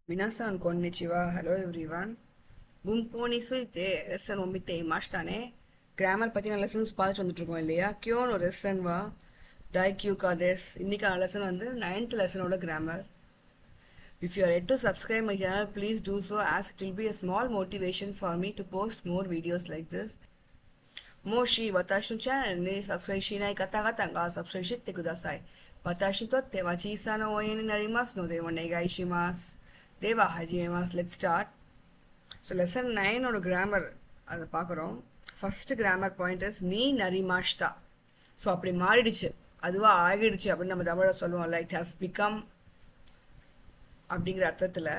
Minasan konnichiwa. Hello everyone. Bunpo ni suite lesson omite imashitane. Grammar pathina lessons paathu vandirukom illaya. Kyon or lesson va daikyu ka des. Indika lesson vandu 9th lesson oda grammar. If you are yet to subscribe my channel, please do so as it will be a small motivation for me to post more videos like this. Moshi watashi no channel ni subscribe shinai kata ga subscribe shitte kudasai. Watashi to totte wa chisana oe ni narimasu node onegai shimasu. Deva hajimemas. Let's start. So lesson 9 on grammar அது பார்க்குறோம். First grammar point is நீ நரிமாஷ்டா. So அப்படி மாறிடுச்சு, அதுவாக ஆகிடுச்சு அப்படின்னு நம்ம தமிழை சொல்லுவோம். லைக் இட் ஹஸ் பிகம் அப்படிங்கிற அர்த்தத்தில்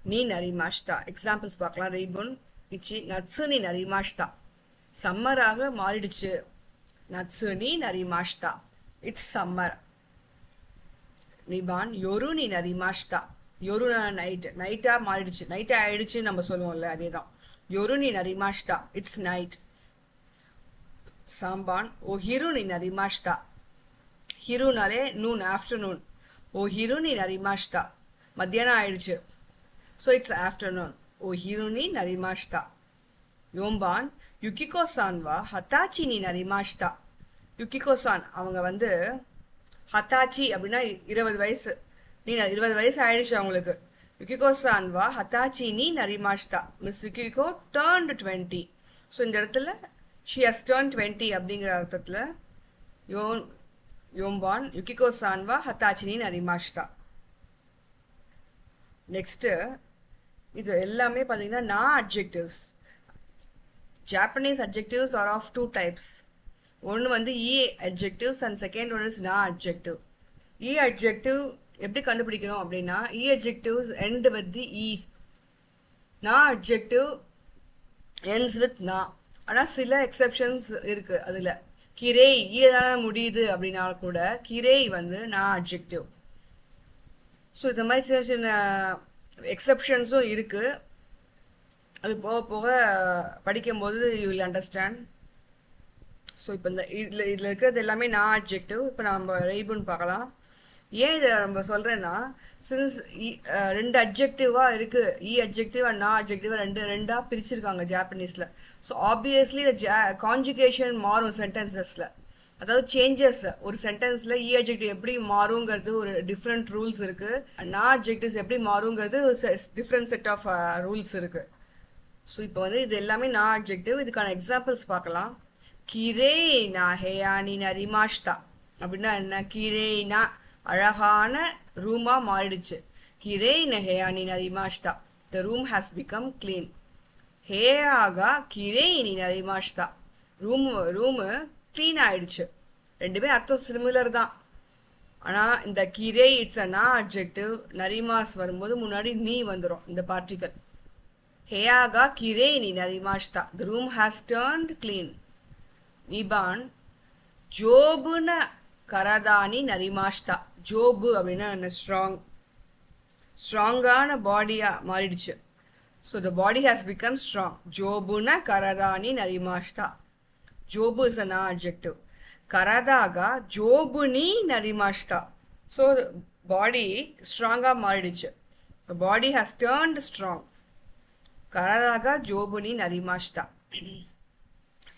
நீ நரிமாஷ்டா. எக்ஸாம்பிள்ஸ் பார்க்கலாம். ரீபுன் இச்சி நட்ஸு நீ நரிமாஷ்டா. சம்மராக மாறிடுச்சு. நட்ஸு நீ நரிமாஷ்டா. It's summer. நிபான் யோரு நீ நரிமாஷ்டா. யோருனா நைட்டா மாறிடுச்சு, நைட்டா ஆயிடுச்சு நம்ம சொல்லுவோம்ல, அதே தான். யோரு நீ நரிமாஷ்டா. It's night. சாம்பான் ஓ ஹிரு நீ நரிமாஷ்டா. ஹிருனாலே நூன், ஆஃப்டர்நூன். ஓ ஹிரு நீ நரிமாஷ்டா. மத்தியானம் ஆயிடுச்சு. So it's afternoon. ஓ ஹிரு நீ நரிமாஷ்டா. யோம்பான் யுகிகோ சான்வா ஹத்தாச்சி நீ நரிமாஷ்டா. யுகிகோ சான் அவங்க வந்து ஹத்தாச்சி அப்படின்னா 20 வயசு. நீ 20 வயசு ஆயிடுச்சு அவங்களுக்கு. யுகிகோ சான்வா ஹத்தாச்சி நீ நரிமாஷ்டா. Miss Yukiko turned 20. ஸோ இந்த இடத்துல ஷி ஹஸ் டர்ன் 20 அப்படிங்கிற அர்த்தத்தில் யோம்பான் யுகிகோ சான்வா ஹத்தாச்சி நீ நரிமாஷ்டா. நெக்ஸ்ட்டு இது எல்லாமே பார்த்தீங்கன்னா நான் adjectives. Japanese adjectives are of 2 types. ஒன்று வந்து இ adjectives and second one is நான் அட்ஜெக்டிவ். இ அட்ஜெக்டிவ் எப்படி கண்டுபிடிக்கணும் அப்படின்னா, இ அட்ஜெக்டிவ்ஸ் எண்ட் வித் தி ஈஸ். நான் அட்ஜெக்டிவ் எண்ட்ஸ் வித் நா. ஆனால் சில எக்ஸெப்ஷன்ஸ் இருக்குது. அதில் கிரே ஈதான முடியுது அப்படின்னா கூட கிரே வந்து நான் அட்ஜெக்டிவ். ஸோ இந்த மாதிரி சின்ன சின்ன எக்ஸெப்ஷன்ஸும் இருக்குது. அது போக போக படிக்கும்போது யூ வில் அண்டர்ஸ்டாண்ட். ஸோ இப்போ இந்த இதில் இருக்கிறது எல்லாமே நான் அட்ஜெக்டிவ். இப்போ நம்ம ரீபுன் பார்க்கலாம். ஏன் இதை நம்ம சொல்கிறேன்னா, சின்ஸ் 2 அட்ஜெக்டிவாக இருக்குது. இ அட்ஜெக்டிவ் அண்ட் நான் அட்ஜெக்டிவ் ரெண்டாக பிரிச்சிருக்காங்க ஜாப்பனீஸில். ஸோ ஆப்வியஸ்லி கான்ஜுகேஷன் மாறும் சென்டென்சஸில். அதாவது சேஞ்சஸ் ஒரு சென்டென்ஸில் இ அட்ஜெக்டிவ் எப்படி மாறுங்கிறது ஒரு டிஃப்ரெண்ட் ரூல்ஸ் இருக்குது. நான் அட்ஜெக்டிவ்ஸ் எப்படி மாறுங்கிறது ஒரு டிஃப்ரெண்ட் செட் ஆஃப் ரூல்ஸ் இருக்குது. ஸோ இப்போ வந்து இது எல்லாமே நான் அட்ஜெக்டிவ். இதுக்கான எக்ஸாம்பிள்ஸ் பார்க்கலாம். கிரேனா ஹேயானி நரிமாஷ்டா அப்படின்னா என்ன? கிரேனா அழகான ரூமாக மாறிடுச்சு. கிரேன ஹேயானி நரிமாஷ்டா. The room has become clean. ஹேயாகா கிரேனி நரிமாஷ்டா. ரூமு க்ளீன் ஆயிடுச்சு. ரெண்டுமே அர்த்தம் சிமிலர் தான். ஆனால் இந்த கிரே இட்ஸ் அ நான் அட்ஜெக்டிவ். நரிமாஸ் வரும்போது முன்னாடி நீ வந்துடும், இந்த பார்ட்டிகல். ஹேயாகா கிரேனி நரிமாஷ்டா. The room has turned clean. நிபான் ஜோபுன கரதானி நரிமாஷ்டா. ஜோபு அப்படின்னா என்ன? ஸ்ட்ராங்கான பாடியாக மாறிடுச்சு. So the body has become strong. ஜோபுன கரதானி நரிமாஷ்டா. ஜோபு இஸ் அ நான் அட்ஜெக்டிவ். கரதாகா ஜோபுனி நரிமாஷ்டா. ஸோ பாடி ஸ்ட்ராங்காக மாறிடுச்சு. Body has turned strong. கரதாகா ஜோபுனி நரிமாஷ்டா.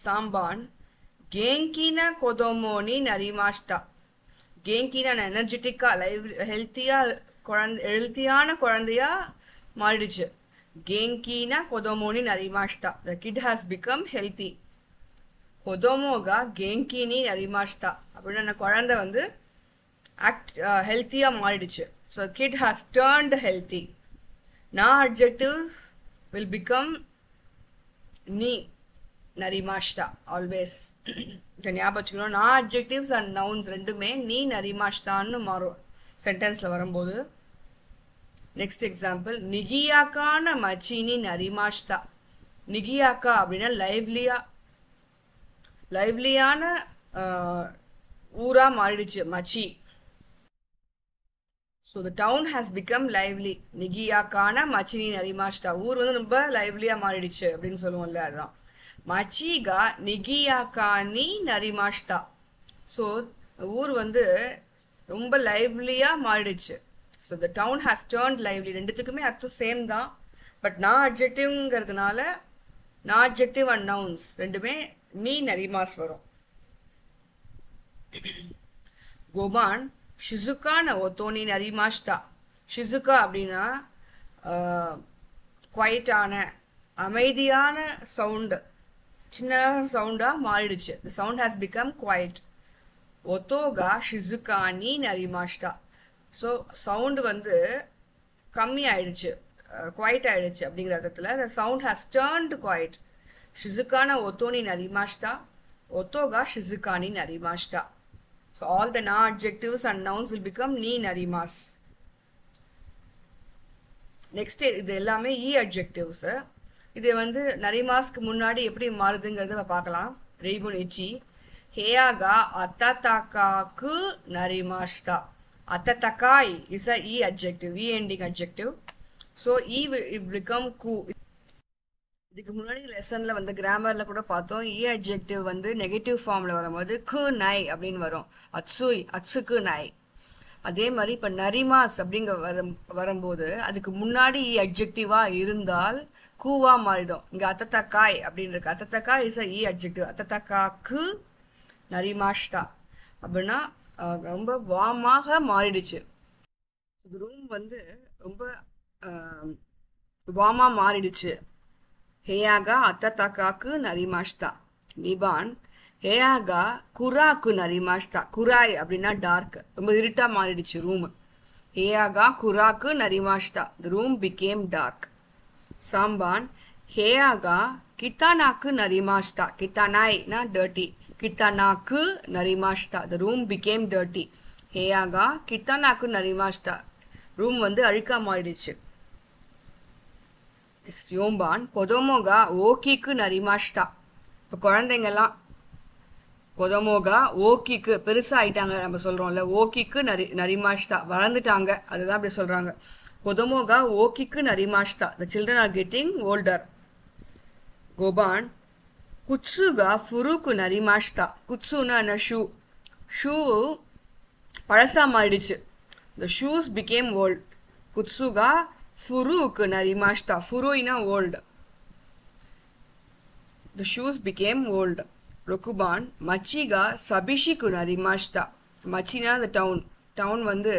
சாம்பான் கேங்கின கொதோமோனி நரிமாஷ்டா. கேங்கின எனர்ஜெட்டிக்காக ஹெல்த்தியான குழந்தையா மாறிடுச்சு. கேங்கின கொதோமோனி நரிமாஷ்டா. The kid has become healthy. கொதோமோகா கேங்கினி நரிமாஷ்டா அப்படின்னா குழந்தை வந்து ஹெல்த்தியாக மாறிடுச்சு. So kid has turned healthy. நான் அட்ஜெக்டிவ் வில் பிகம் நீ நரிமாஷ்டா ஆல்வேஸ். இதை ஞாபகம் வச்சுக்கணும். நான் அட்ஜெக்டிவ்ஸ் அண்ட் நவுன்ஸ் ரெண்டுமே நீ நரிமாஷ்டான்னு மாறும் சென்டென்ஸில் வரும்போது. Next example. நிகியாக்கான மச்சினி நரிமாஷ்டா. நிகியாக்கா அப்படின்னா லைவ்லியான ஊராக மாறிடுச்சு மச்சி. So the town has become lively. நிகியாக்கான மச்சினி நரிமாஷ்டா. ஊர் வந்து ரொம்ப லைவ்லியாக மாறிடுச்சு அப்படின்னு சொல்லுவோம்ல, அதுதான். மச்சிகா நிகியாக்கானி நரிமாஷ்டா. ஸோ ஊர் வந்து ரொம்ப லைவ்லியாக மாறிடுச்சு. So the town has turned lively ரெண்டுத்துக்குமே அர்த்தம் சேம் தான். பட் நான் அட்ஜெக்டிவ்ங்கிறதுனால நான் அட்ஜெக்டிவ் அண்ட் நவுன்ஸ் ரெண்டுமே நீ நரிமாஸ் வரும். கோபான் ஷிசுகா ந ஒத்தோனி நரிமாஷ்தா. ஷிசுகா அப்படின்னா குவைட்டான அமைதியான சவுண்டு, சின்ன சவுண்டாக மாறிடுச்சு. The sound has become quiet. ஒத்தோகா ஷிசுகா நீ நரிமாஷ்தா. ஸோ சவுண்டு வந்து கம்மி ஆயிடுச்சு, குவைட் ஆயிடுச்சு அப்படிங்கிற அர்த்தத்தில் the sound has turned quiet. ஷிசுகான ஒத்தோனி நரிமாஷ்தா, ஒத்தோகா ஷிசுகானி நரிமாஷ்தா. ஸோ ஆல் த நான் adjectives and nouns will become நீ நரிமாஸ். நெக்ஸ்ட் இது எல்லாமே இ அட்ஜெக்டிவ்ஸு. இது வந்து நரிமாஸ்க்கு முன்னாடி எப்படி மாறுதுங்கிறத பார்க்கலாம். ரெய்புனிச்சி ஹேயாகா அத்ததாக்காக்கு நரிமாஷ்தா. அத்ததாக்காய் இஸ் அ இ அட்ஜெக்டிவ், இ எண்டிங் அட்ஜெக்டிவ். ஸோ இ வில் பிகம் கூ. இதுக்கு முன்னாடி லெசனில் வந்து கிராமரில் கூட பார்த்தோம், இ அட்ஜெக்டிவ் வந்து நெகட்டிவ் ஃபார்மில் வரும்போது கு நை அப்படின்னு வரும். அட்சுய் அட்சுக்கு நை. அதே மாதிரி இப்போ நரிமாஸ் அப்படிங்க வரும்போது அதுக்கு முன்னாடி இ அட்ஜெக்டிவாக இருந்தால் கூவா மாறிடும். இங்கே அத்தத்தக்காய் அப்படின்னு இருக்கு. அத்தத்தக்காய் இஸ் அ இ அட்ஜெக்டிவ். அத்தத்தக்காக்கு நரிமாஷ்தா அப்படின்னா ரொம்ப வாமாக மாறிடுச்சு. ரூம் வந்து ரொம்ப வாமாக மாறிடுச்சு. ஹேயாகா அத்தத்தக்காக்கு நரிமாஷ்தா. நிபான் ஹேயாகா குராக்கு நரிமாஷ்தா. குராய் அப்படின்னா டார்க், ரொம்ப இருட்டா மாறிடுச்சு ரூம். ஹேயாகா குராக்கு நரிமாஷ்தா. The room became dark. சாம்பான் ஹேயாகா கித்தானாக்கு நரிமாஷ்தா. கித்தானாய்னா டர்ட்டி. கித்தானாக்கு நரிமாஷ்தா. The room became dirty. ஹேயாகா கித்தானாக்கு நரிமாஷ்தா. ரூம் வந்து அழுக்கா மாறிடுச்சு. நெக்ஸ்ட் யோம்பான் கொதோமோகா ஓகிக்கு நரிமாஷ்தா. இப்போ குழந்தைங்கெல்லாம் கொதோமோகா ஓகிக்கு பெருசாக ஆயிட்டாங்க நம்ம சொல்கிறோம்ல, ஓகிக்கு நரிமாஷ்தா வளர்ந்துட்டாங்க, அதுதான் அப்படி சொல்கிறாங்க. கொதோமோகா ஓகிக்கு நரிமாஷ்தா. The children are getting older. கோபான் குட்சுகா ஃபுருக்கு நரிமாஷ்தா. குட்சுன்னா என்ன? ஷூ. ஷூ பழசா மாறிடுச்சு. The shoes became old. குட்சுகா ஃபுருக்கு நரிமாஷ்தா. ஃபுருனா old. The shoes became old. ரொக்குபான் மச்சிகா சபிஷிக்கு நரிமாஷ்தா. மச்சினா த டவுன். டவுன் வந்து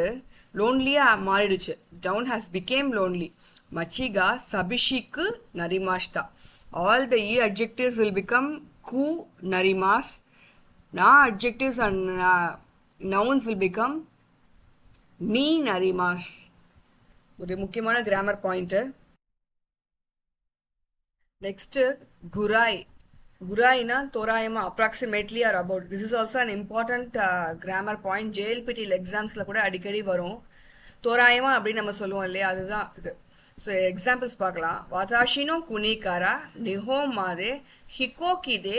லோன்லியாக மாறிடுச்சு. Town has became lonely. மச்சிகா சபிஷிக்கு நரிமாஷ்தா. All the e adjectives will become ku narimas. Na adjectives and nouns will become ni narimas. ஒரு முக்கியமான கிராமர் பாயிண்ட். நெக்ஸ்ட் குராய். குராய்னா தோராயமா, approximately or about. This is also an important grammar point. JLPT எக்ஸாம்ஸில் கூட அடிக்கடி வரும். தோராயமா அப்படின்னு நம்ம சொல்லுவோம் இல்லையா, அதுதான் இது. ஸோ எக்ஸாம்பிள்ஸ் பார்க்கலாம். வாதாஷினோ குனிகாரா நிஹோமாதே ஹிகோகிதே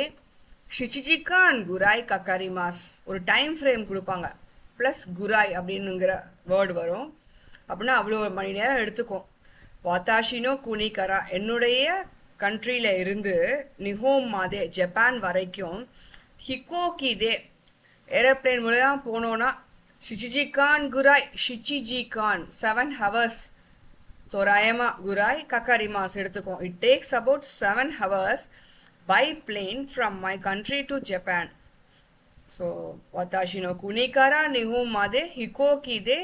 ஷிச்சிஜிகான் குராய் கக்காரிமாஸ். ஒரு டைம் ஃப்ரேம் கொடுப்பாங்க, ப்ளஸ் குராய் அப்படின்னுங்கிற வேர்டு வரும். அப்படின்னா அவ்வளோ மணி நேரம் எடுத்துக்கும். வாதாஷினோ குனிகாரா என்னுடைய கண்ட்ரியில் இருந்து நிஹோமாதே ஜப்பான் வரைக்கும், ஹிகோகிதே ஏரோப்ளேன் மூலம் போனோன்னா, ஷிச்சிஜிகான் குராய் ஷிச்சிஜிகான் 7 hours தோராயமா குராய் கக்காரிமாஸ் எடுத்துக்கும். It takes about 7 hours by plane from my country to Japan. So watashi no kuni kara nihonmade hikoki de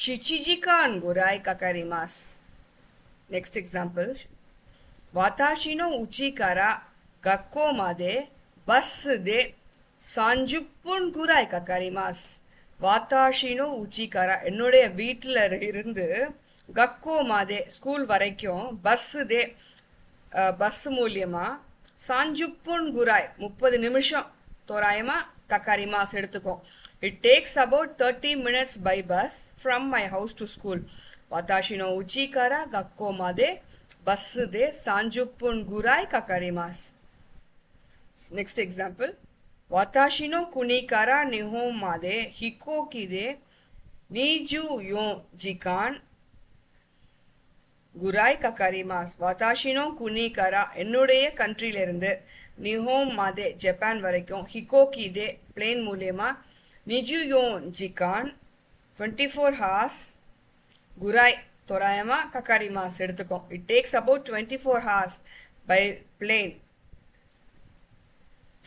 shichijikan gurai kakarimasu. Next example. Watashi no uchi kara gakko made bus de 30 分 gurai kakarimasu. Watashi no uchi kara என்னுடைய வீட்டில் இருந்து கக்கோ மாதே school வரைக்கும் bus தே bus மூலியமாக சாஞ்சுப்புன் குராய் 30 நிமிஷம் தோராயமாக கக்காரிமாஸ் எடுத்துக்கும். It takes about 30 minutes by bus from my house to school. வாதாஷினோ உச்சிகாரா கக்கோ மாதே பஸ்ஸு தே சாஞ்சுப்புன் குராய் கக்காரிமாஸ். Next example. வாதாஷினோ குனிகாரா நிஹோம் மாதே ஹிகோகி தே 24 時間குராய் கக்காரிமாஸ். வாதாஷினோ குனிகாரா என்னுடைய கண்ட்ரியிலிருந்து, நிஹோம் மாதே ஜப்பான் வரைக்கும், ஹிகோகி தே பிளேன் மூலியமா, 24 ஜிகான் 24 hours Gurai Torayama Kakarimas எடுத்துக்கும். It takes about 24 hours by plane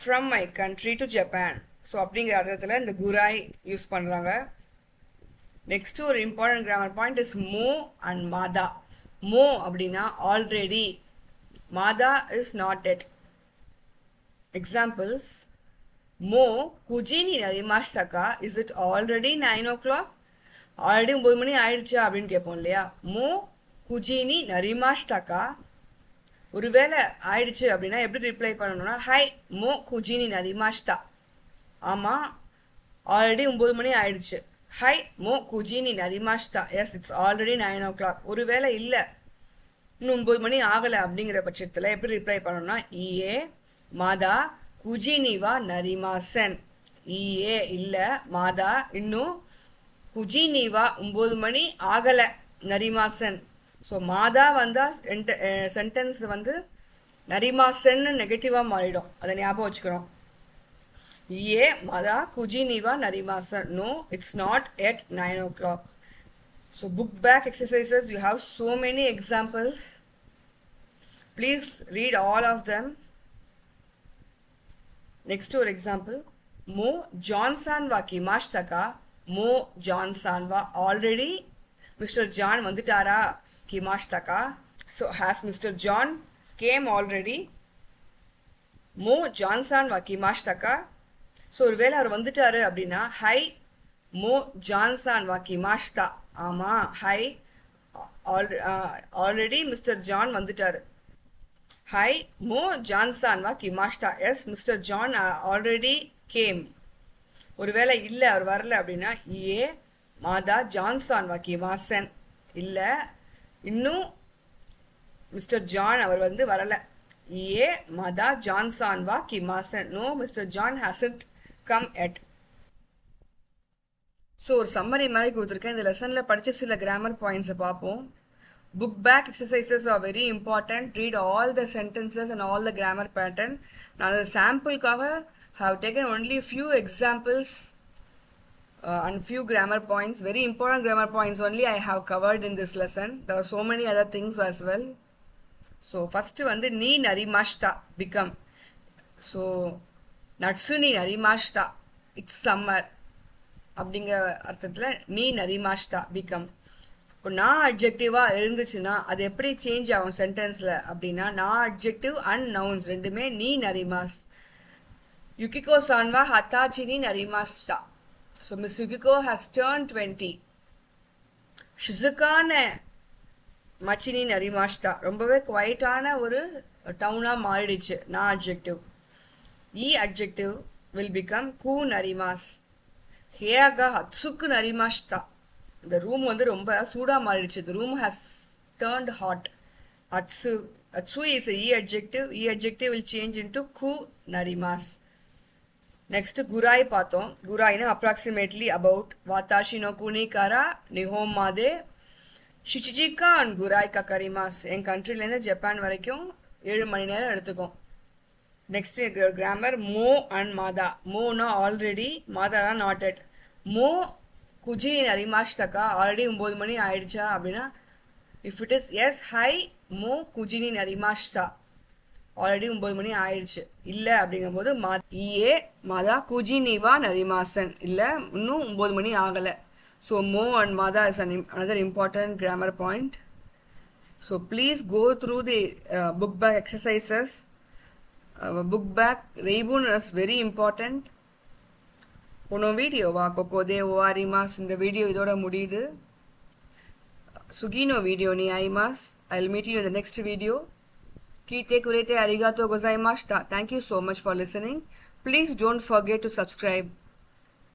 from my country to Japan. So அப்படிங்கிற அர்த்தத்தில் இந்த குராய் யூஸ் பண்ணுறாங்க. நெக்ஸ்ட் ஒரு இம்பார்ட்டன்ட் கிராமர் பாயிண்ட் இஸ் மோ அண்ட் மாதா. மோ அப்படின்னா already, Mata is not yet. Examples, மோ குஜினி நரிமாஷ்டக்கா, is it already 9 o'clock? Already 9 மணி ஆயிடுச்சா அப்படின்னு கேட்போம் இல்லையா. மோ குஜினி நரிமாஷ்டக்கா, ஒருவேளை ஆயிடுச்சு அப்படின்னா எப்படி ரிப்ளை பண்ணணும்னா ஹை மோ குஜினி நரிமாஷ்டா. ஆமாம், ஆல்ரெடி 9 மணி ஆயிடுச்சு. ஹை மோ குஜினி நரிமாஷ்டா, எஸ் இட்ஸ் ஆல்ரெடி 9 o'clock. ஒருவேளை இல்லை, இன்னும் 9 மணி ஆகலை அப்படிங்கிற பட்சத்தில் எப்படி ரிப்ளை பண்ணணும்னா இஏ மாதா குஜினிவா நரிமாசன். இஏ இல்லை, மாதா இன்னும், குஜினிவா 9 மணி ஆகலை நரிமாசன். ஸோ மாதா வந்தால் சென்டென்ஸ் வந்து நரிமாசன்னு நெகட்டிவாக மாறிடும், அதை ஞாபகம் வச்சுக்கிறோம். ஏ மாதா குஜினிவா நரிமாசன். No, it's not yet 9 o'clock. So book back exercises, you have so many examples. Please read all of them. Next ஒரு எக்ஸாம்பிள், மோ ஜான்சான்வா கிமாஷ்டக்கா. மோ ஜான்சான்வா, ஆல்ரெடி மிஸ்டர் ஜான் வந்துட்டாரா கிமாஷ்டக்கா. So has Mister John came already. மோ ஜான்சான்வா கிமாஷ்டக்கா. ஸோ ஒருவேளை அவர் வந்துட்டாரு அப்படின்னா ஹை மோ ஜான்சான்வா கிமாஷ்டா. ஆமாம், ஹை ஆல்ரெடி மிஸ்டர் ஜான் வந்துட்டாரு. ஹை மோ ஜான்சான்வா கிமாஷ்டா, yes Mister John already came. ஒருவேளை இல்லை அவர் வரல அப்படின்னா ஏ மாதா ஜான்சான்வா கிமாசன். இல்லை, இன்னும் மிஸ்டர் ஜான் அவர் வந்து வரல. ஏ மாதா ஜான்சான்வா கிமாசன். No, Mister John hasn't come yet. ஸோ ஒரு சம்மரி மாதிரி கொடுத்துருக்கேன். இந்த லெசனில் படித்த சில கிராமர் பாயிண்ட்ஸை பார்ப்போம். Book back exercises are very important. Read all the sentences and all the grammar pattern. Now the sample cover have taken only few examples and few grammar points. Very important grammar points only I have covered in this lesson. There are so many other things as well. So first வந்து நீ நரிமாஷ்டா become. So நட்சுனி நரிமாஷ்டா, it's summer அப்படிங்கிற அர்த்தத்தில் நீ நரிமாஷ்டா become. இப்போ நான் அட்ஜெக்டிவாக இருந்துச்சுன்னா அது எப்படி சேஞ்ச் ஆகும் சென்டென்ஸில் அப்படின்னா, நான் அட்ஜெக்டிவ் அண்ட் நவுன்ஸ் ரெண்டுமே நீ நரிமாஸ். யுகிகோ சான்வா ஹத்தாச்சினி நரிமாஸ்டா. So Miss Yukiko has turn 20. ஷிசுகான மச்சினி நரிமாஸ்டா, ரொம்பவே குவைட்டான ஒரு டவுனாக மாறிடுச்சு நான் அட்ஜெக்டிவ். இ அட்ஜெக்டிவ் வில் பிகம் கூ நரிமாஸ். ஹேகா ஹத்சுக்கு நரிமாஸ்டா, இந்த ரூம் வந்து ரொம்ப சூடாக மாறிடுச்சு. The room has turned hot. Atsu. Atsu is a E adjective. E adjective will change into ku narimas. Next, gurai பார்த்தோம். குராய்னா approximately about. Watashi no kuni kara nihon made shichijika and gurai kakarimas. என் கண்ட்ரிலேருந்து Japan வரைக்கும் 7 மணி நேரம் எடுத்துக்கும். Next grammar மோ and மாதா. மோனா already, மாதா நாட் எட். மோ குஜினி நரிமாஷ்டக்கா, ஆல்ரெடி 9 மணி ஆயிடுச்சா அப்படின்னா if it is as high மோ குஜினி நரிமாஷ்டா, ஆல்ரெடி 9 மணி ஆயிடுச்சு. இல்லை அப்படிங்கும்போது ஏ மாதா குஜினிவா நரிமாசன், இல்லை இன்னும் 9 மணி ஆகலை. ஸோ மோ and Mata is another important grammar point. So please go through the book back exercises. Book back reibun is very important. போன வீடியோவா கொக்கோதே ஓஆரிமாஸ், இந்த வீடியோ இதோட முடியுது. சுகினோ வீடியோ நீ ஐமாஸ். I will meet you in the next video. கீதே குரேதே அரிகாத்தோ கோசாய்மாஷ்டா. Thank you so much for listening. Please don't forget to subscribe.